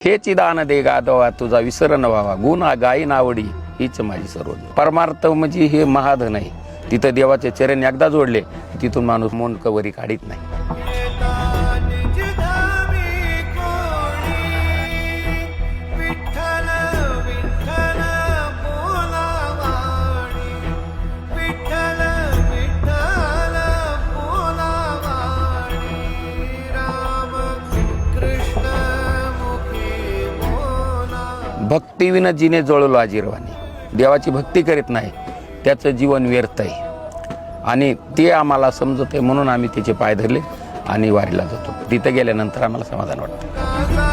हेच दान दे गादवा तुझा विसर न व्हावा, गुण गाई नावडी हीच माझी सर्व. परमार्थ म्हणजे हे महाधन आहे. तिथं देवाचे चरण एकदा जोडले तिथून माणूस मन कवरी काढीत नाही. भक्तीविना जिने जळलो अजिरवाणी. देवाची भक्ती करीत नाही त्याचं जीवन व्यर्थ आहे आणि ते आम्हाला समजत आहे, म्हणून आम्ही त्याचे पाय धरले आणि वारीला जातो. तिथं गेल्यानंतर आम्हाला समाधान वाटतं.